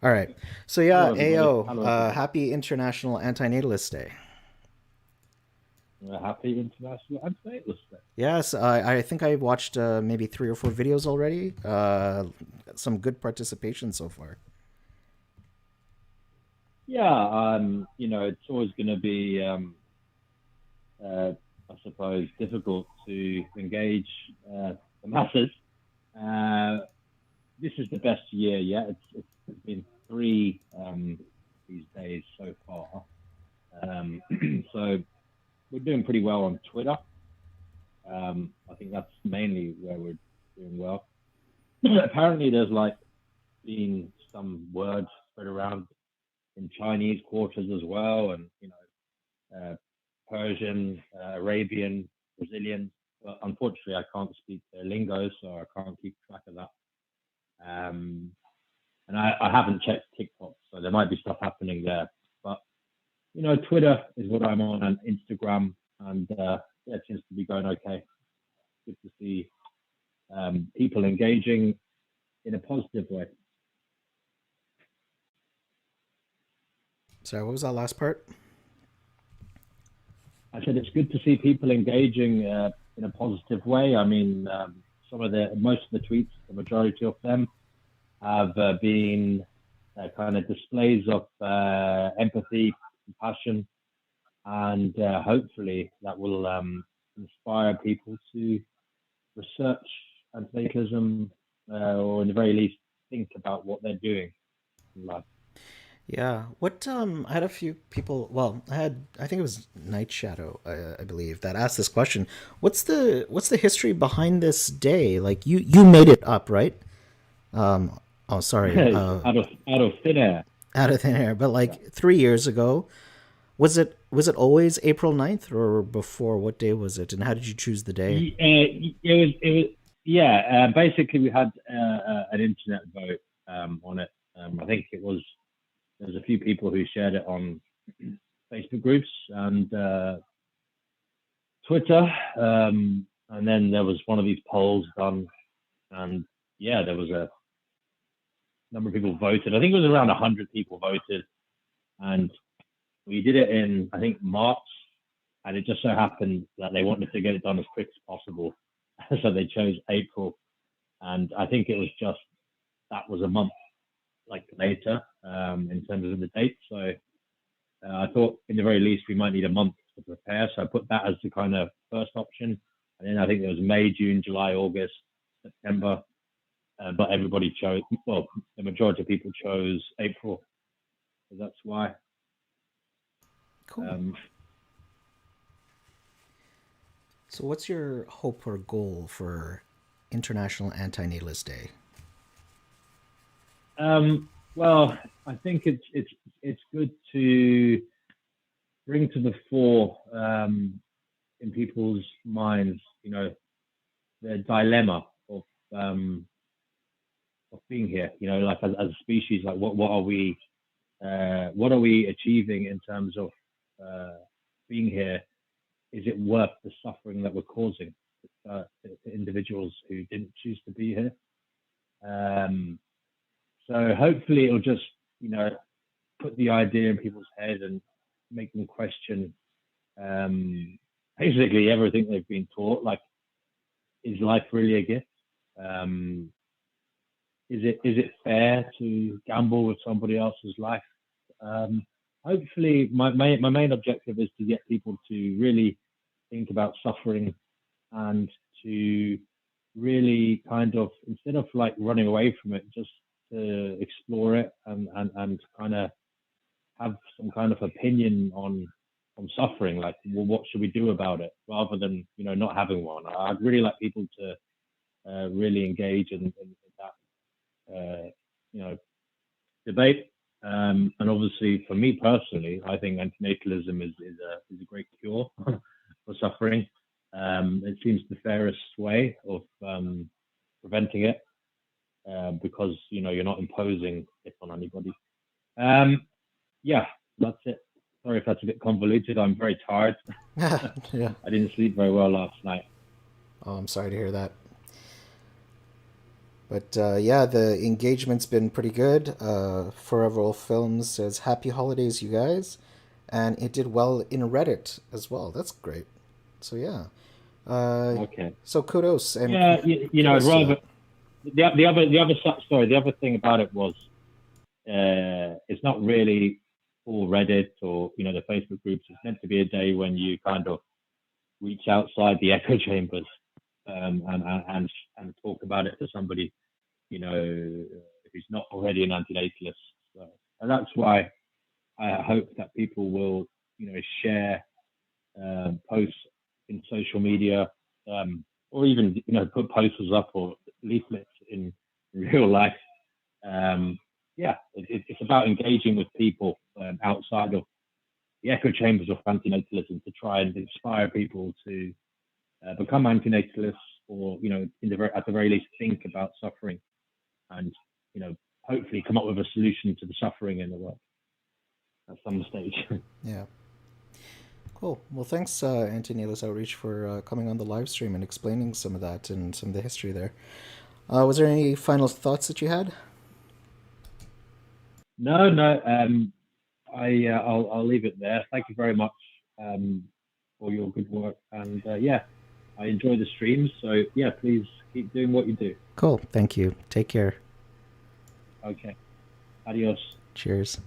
All right. So yeah, Hello, everybody. AO, Hello, everybody. happy International Antinatalist Day. Happy International Antinatalist Day. Yes, I think I watched maybe 3 or 4 videos already. Some good participation so far. Yeah, it's always going to be, I suppose, difficult to engage the masses. Uh, this is the best year yet. It's been three these days so far. Um, so we're doing pretty well on Twitter. I think that's mainly where we're doing well. Apparently, there's like been some words spread around in Chinese quarters as well, and Persian, Arabian, Brazilian. But unfortunately, I can't speak their lingo, so I can't keep track of that. Um, and I haven't checked TikTok, so there might be stuff happening there. But Twitter is what I'm on, and Instagram, and yeah, it seems to be going okay. Good to see people engaging in a positive way. Sorry, what was that last part? I said it's good to see people engaging in a positive way. I mean, most of the tweets, the majority of them have been kind of displays of empathy, compassion, and hopefully that will inspire people to research anti-Semitism, or in the very least think about what they're doing in life. Yeah. What I had a few people, well, I think it was Night Shadow, I believe, that asked this question. What's the history behind this day? Like you made it up, right? Oh, sorry. Out of thin air. Out of thin air, but Yeah. like 3 years ago, was it always April 9th or before? What day was it? And how did you choose the day? It was yeah. Basically, we had an internet vote on it. I think there was a few people who shared it on Facebook groups and Twitter, and then there was one of these polls done, and yeah, there was a number of people voted. I think it was around 100 people voted, and we did it in I think March, and it just so happened that they wanted to get it done as quick as possible, so they chose April, and I think it was just that was a month like later in terms of the date. So I thought, in the very least, we might need a month to prepare. So I put that as the kind of first option. And then I think there was May, June, July, August, September. But everybody chose, well, the majority of people chose April. So that's why. Cool. Um, So, what's your hope or goal for International Antinatalist Day? well, I think it's good to bring to the fore in people's minds, the dilemma um, of being here. Like as a species, like what are we achieving in terms of being here? Is it worth the suffering that we're causing to individuals who didn't choose to be here? Um, so hopefully it'll just you know put the idea in people's head and make them question um, basically everything they've been taught. Like, is life really a gift? Um, is it fair to gamble with somebody else's life? Um, hopefully, my main objective is to get people to really think about suffering and to really kind of, instead of like running away from it, just to explore it and kind of have some kind of opinion on suffering. Like, well, what should we do about it, rather than not having one. I'd really like people to really engage in that debate. And obviously, for me personally, I think antinatalism is a great cure for suffering. It seems the fairest way of preventing it, because you're not imposing it on anybody. Um, yeah, that's it. Sorry if that's a bit convoluted. I'm very tired. Yeah. I didn't sleep very well last night. Oh, I'm sorry to hear that. But yeah, the engagement's been pretty good. Forever Films says happy holidays, you guys, and it did well in Reddit as well. That's great. So yeah, uh, Okay. so kudos and Yeah, I'd kudos to rather that. the other thing about it was it's not really all Reddit or the Facebook groups. It's meant to be a day when you kind of reach outside the echo chambers and talk about it to somebody who's not already an antinatalist. So, and that's why I hope that people will share posts in social media, or even put posters up or leaflets in real life. Um, yeah, it's about engaging with people outside of the echo chambers of antinatalism to try and inspire people to become antinatalists, or at the very least think about suffering, and hopefully come up with a solution to the suffering in the world at some stage. Yeah, cool. Well, thanks, Antinatalist Outreach, for coming on the live stream and explaining some of that and some of the history there. Was there any final thoughts that you had? No, no. I'll leave it there. Thank you very much um, for your good work, and yeah, I enjoy the streams. So yeah, please keep doing what you do. Cool. Thank you. Take care. Okay, adios. Cheers.